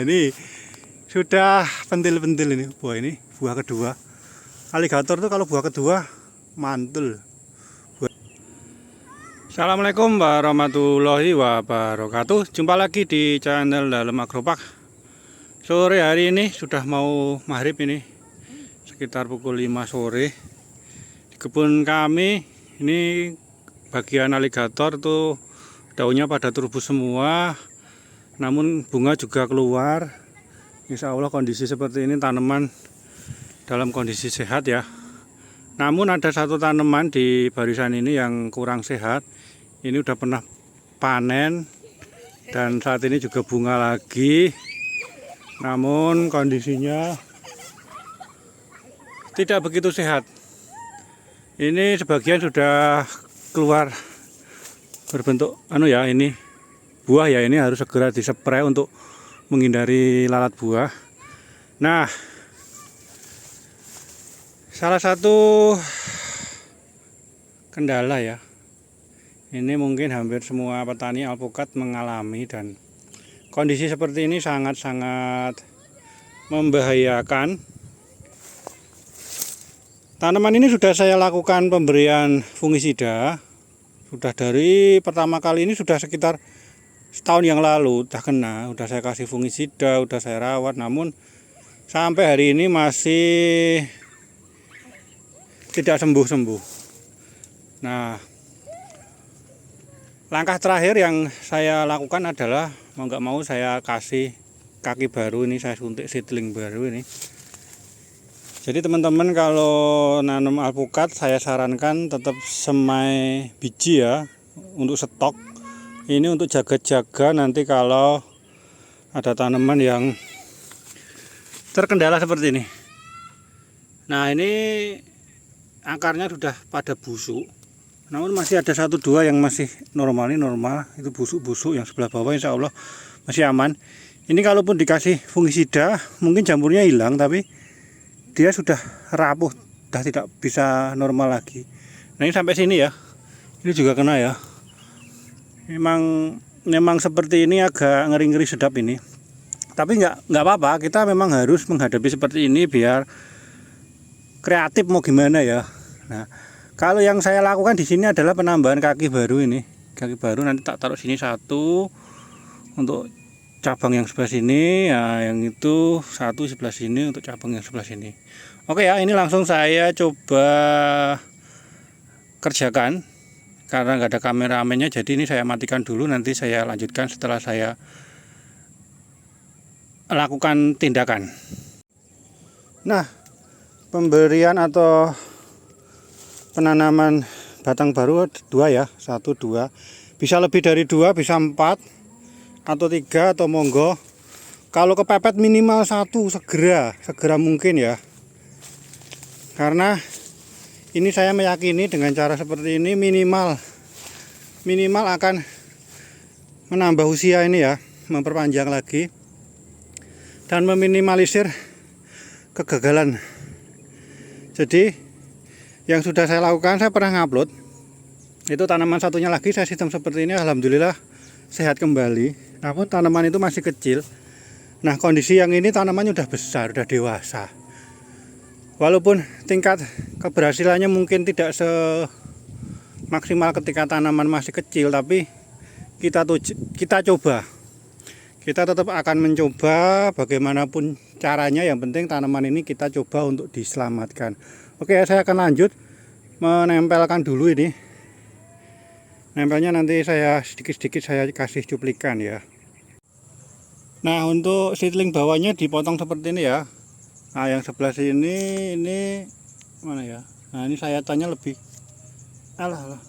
ini sudah pentil-pentil ini buah, ini buah kedua. Aligator tuh kalau buah kedua mantul. Assalamualaikum warahmatullahi wabarakatuh. Jumpa lagi di channel Dalam Agropark. Sore hari ini sudah mau maghrib, ini sekitar pukul 5 sore. Di kebun kami ini bagian aligator tuh daunnya pada turbus semua, namun bunga juga keluar. Insya Allah kondisi seperti ini tanaman dalam kondisi sehat ya. Namun ada satu tanaman di barisan ini yang kurang sehat. Ini udah pernah panen dan saat ini juga bunga lagi, namun kondisinya tidak begitu sehat. Ini sebagian sudah keluar berbentuk ini buah ya, ini harus segera dispray untuk menghindari lalat buah. Nah, salah satu kendala ya, ini mungkin hampir semua petani alpukat mengalami, dan kondisi seperti ini sangat-sangat membahayakan. Tanaman ini sudah saya lakukan pemberian fungisida, sudah dari pertama kali ini sudah sekitar setahun yang lalu udah kena, udah saya kasih fungisida, udah saya rawat, namun sampai hari ini masih tidak sembuh-sembuh. Nah, langkah terakhir yang saya lakukan adalah mau nggak mau saya kasih kaki baru, ini saya suntik seedling baru ini. Jadi teman-teman kalau nanam alpukat saya sarankan tetap semai biji ya, untuk stok. Ini untuk jaga-jaga nanti kalau ada tanaman yang terkendala seperti ini. Nah, ini akarnya sudah pada busuk, namun masih ada 1-2 yang masih normal. Ini normal, itu busuk-busuk. Yang sebelah bawah insya Allah masih aman. Ini kalaupun dikasih fungisida mungkin jamurnya hilang, tapi dia sudah rapuh, sudah tidak bisa normal lagi. Nah, ini sampai sini ya, ini juga kena ya. Memang seperti ini agak ngeri-ngeri sedap ini. Tapi nggak apa-apa, kita memang harus menghadapi seperti ini biar kreatif mau gimana ya. Nah, kalau yang saya lakukan di sini adalah penambahan kaki baru ini. Kaki baru nanti tak taruh sini satu untuk cabang yang sebelah sini, ya, yang itu satu sebelah sini untuk cabang yang sebelah sini. Oke ya, ini langsung saya coba kerjakan karena nggak ada kameramennya, jadi ini saya matikan dulu, nanti saya lanjutkan setelah saya lakukan tindakan. Nah, pemberian atau penanaman batang baru 2 ya, 1-2, bisa lebih dari 2, bisa 4 atau 3, atau monggo. Kalau kepepet minimal 1 segera mungkin ya, karena ini saya meyakini dengan cara seperti ini minimal akan menambah usia ini ya, memperpanjang lagi dan meminimalisir kegagalan. Jadi yang sudah saya lakukan, saya pernah ngupload itu tanaman satunya lagi saya sistem seperti ini, alhamdulillah sehat kembali. Namun tanaman itu masih kecil. Nah, kondisi yang ini tanamannya udah besar, udah dewasa. Walaupun tingkat keberhasilannya mungkin tidak semaksimal ketika tanaman masih kecil, tapi kita coba. Kita tetap akan mencoba bagaimanapun caranya, yang penting tanaman ini kita coba untuk diselamatkan. Oke, saya akan lanjut menempelkan dulu ini. Nempelnya nanti saya sedikit-sedikit saya kasih cuplikan ya. Nah, untuk seedling bawahnya dipotong seperti ini ya. Nah, yang sebelah sini ini mana ya? Nah, ini sayatannya lebih alah.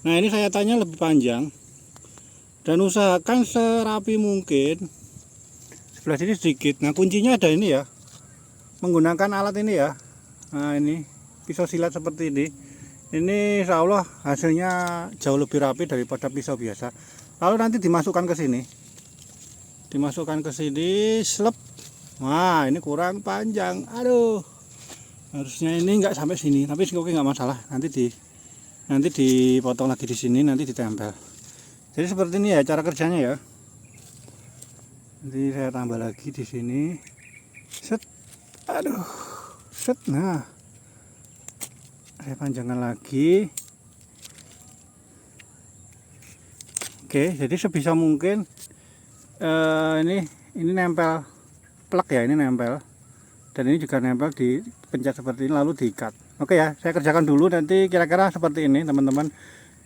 Nah, ini sayatannya lebih panjang. Dan usahakan serapi mungkin. Sebelah sini sedikit. Nah, kuncinya ada ini ya, menggunakan alat ini ya. Nah, ini pisau silat seperti ini. Ini insya Allah hasilnya jauh lebih rapi daripada pisau biasa. Lalu nanti dimasukkan ke sini. Slep. Wah, ini kurang panjang. Aduh. Harusnya ini enggak sampai sini, tapi oke, nggak masalah. Nanti dipotong lagi di sini, nanti ditempel. Jadi seperti ini ya cara kerjanya ya. Nanti saya tambah lagi di sini. Set. Aduh. Set. Nah. Saya panjangkan lagi. Oke, jadi sebisa mungkin ini nempel plek ya, ini nempel. Dan ini juga nempel di pencet seperti ini lalu diikat. Oke ya, saya kerjakan dulu, nanti kira-kira seperti ini teman-teman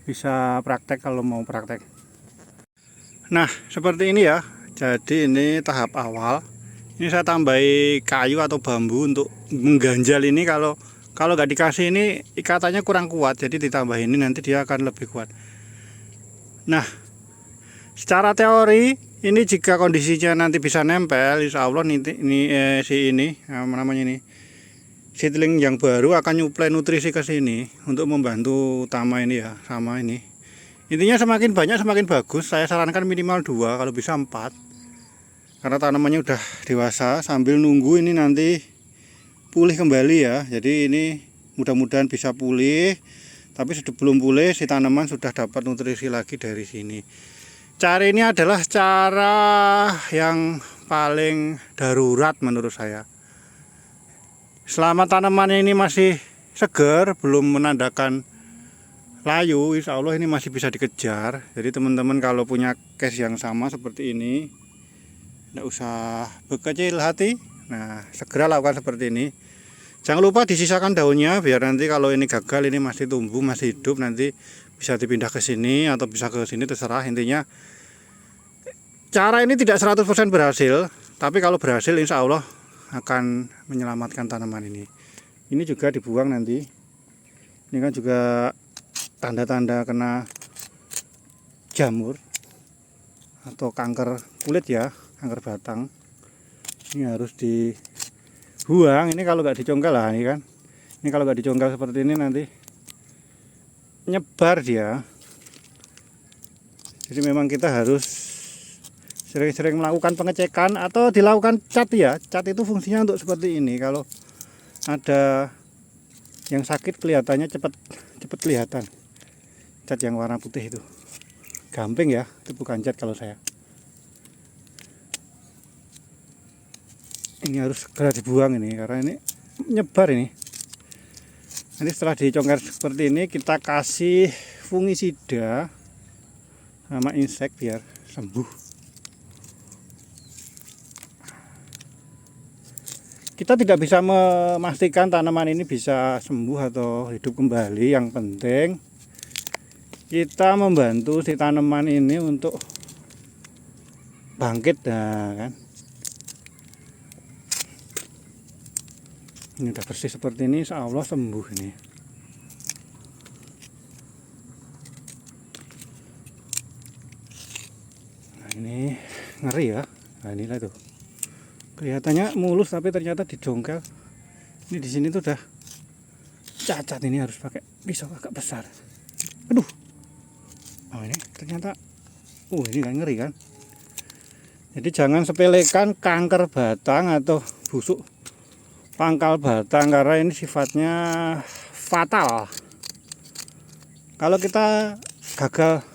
bisa praktek kalau mau praktek. Nah, seperti ini ya. Jadi ini tahap awal. Ini saya tambahi kayu atau bambu untuk mengganjal ini. Kalau nggak dikasih ini ikatannya kurang kuat, jadi ditambah ini nanti dia akan lebih kuat. Nah, secara teori ini jika kondisinya nanti bisa nempel, insya Allah seedling yang baru akan nyuplai nutrisi ke sini untuk membantu utama ini ya, sama ini. Intinya semakin banyak semakin bagus. Saya sarankan minimal 2, kalau bisa 4. Karena tanamannya udah dewasa, sambil nunggu ini nanti pulih kembali ya. Jadi ini mudah-mudahan bisa pulih. Tapi sebelum pulih si tanaman sudah dapat nutrisi lagi dari sini. Cara ini adalah cara yang paling darurat menurut saya. Selama tanaman ini masih segar, belum menandakan layu, insya Allah ini masih bisa dikejar. Jadi teman-teman kalau punya case yang sama seperti ini, tidak usah berkecil hati. Nah, segera lakukan seperti ini. Jangan lupa disisakan daunnya biar nanti kalau ini gagal, ini masih tumbuh, masih hidup, nanti bisa dipindah ke sini atau bisa ke sini, terserah. Intinya cara ini tidak 100% berhasil, tapi kalau berhasil insya Allah akan menyelamatkan tanaman ini. Ini juga dibuang nanti. Ini kan juga tanda-tanda kena jamur atau kanker kulit ya, kanker batang. Ini harus dibuang. Ini kalau nggak dicongkel lah, ini kan. Ini kalau nggak dicongkel seperti ini nanti nyebar dia. Jadi memang kita harus sering-sering melakukan pengecekan atau dilakukan cat ya. Cat itu fungsinya untuk seperti ini. Kalau ada yang sakit kelihatannya cepat kelihatan. Cat yang warna putih itu gamping ya, itu bukan cat kalau saya. Ini harus segera dibuang ini karena ini nyebar ini. Nanti setelah dicongkel seperti ini kita kasih fungisida sama insek biar sembuh. Kita tidak bisa memastikan tanaman ini bisa sembuh atau hidup kembali. Yang penting kita membantu si tanaman ini untuk bangkit, nah kan. Ini udah bersih seperti ini, insya Allah sembuh ini. Nah ini ngeri ya. Nah inilah tuh. Kelihatannya mulus tapi ternyata dijongkel. Ini di sini tuh udah cacat, ini harus pakai pisau agak besar. Aduh. Oh ini ternyata ini kan ngeri kan. Jadi jangan sepelekan kanker batang atau busuk pangkal batang karena ini sifatnya fatal. Kalau kita gagal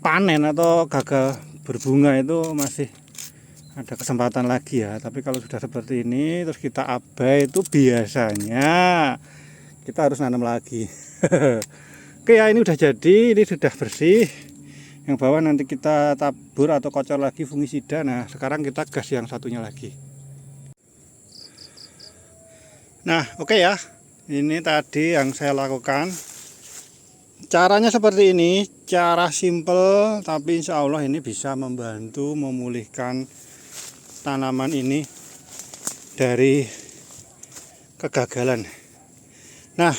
panen atau gagal berbunga itu masih ada kesempatan lagi ya. Tapi kalau sudah seperti ini terus kita abai, itu biasanya kita harus nanam lagi. Oke ya, ini udah jadi, ini sudah bersih. Yang bawah nanti kita tabur atau kocor lagi fungisida. Nah sekarang kita gas yang satunya lagi. Nah oke ya, ini tadi yang saya lakukan. Caranya seperti ini, cara simple tapi insya Allah ini bisa membantu memulihkan tanaman ini dari kegagalan. Nah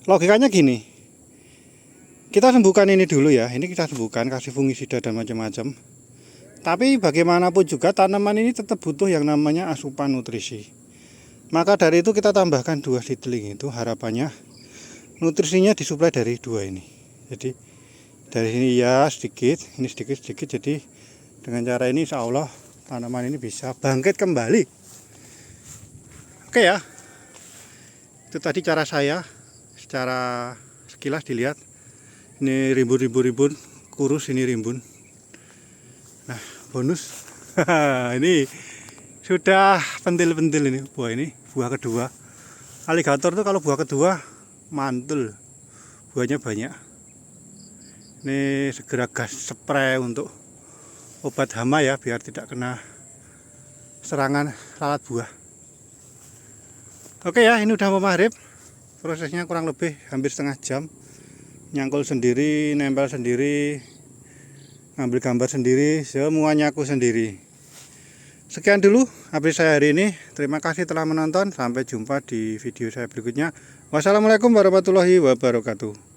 logikanya gini, kita sembuhkan ini dulu ya, ini kita sembuhkan, kasih fungisida dan macam-macam. Tapi bagaimanapun juga tanaman ini tetap butuh yang namanya asupan nutrisi. Maka dari itu kita tambahkan 2 seedling itu, harapannya nutrisinya disuplai dari 2 ini. Jadi dari sini ya sedikit, ini sedikit-sedikit. Jadi dengan cara ini insya Allah tanaman ini bisa bangkit kembali. Oke ya, itu tadi cara saya. Secara sekilas dilihat, ini rimbun kurus, ini rimbun. bonus. Ini sudah pentil-pentil ini buah kedua. Aligator tuh kalau buah kedua mantul, buahnya banyak. Ini segera gas spray untuk obat hama ya, biar tidak kena serangan lalat buah. Oke ya, ini udah mau maghrib. Prosesnya kurang lebih hampir setengah jam. Nyangkul sendiri, nempel sendiri, ngambil gambar sendiri, semuanya aku sendiri. Sekian dulu update saya hari ini. Terima kasih telah menonton. Sampai jumpa di video saya berikutnya. Wassalamualaikum warahmatullahi wabarakatuh.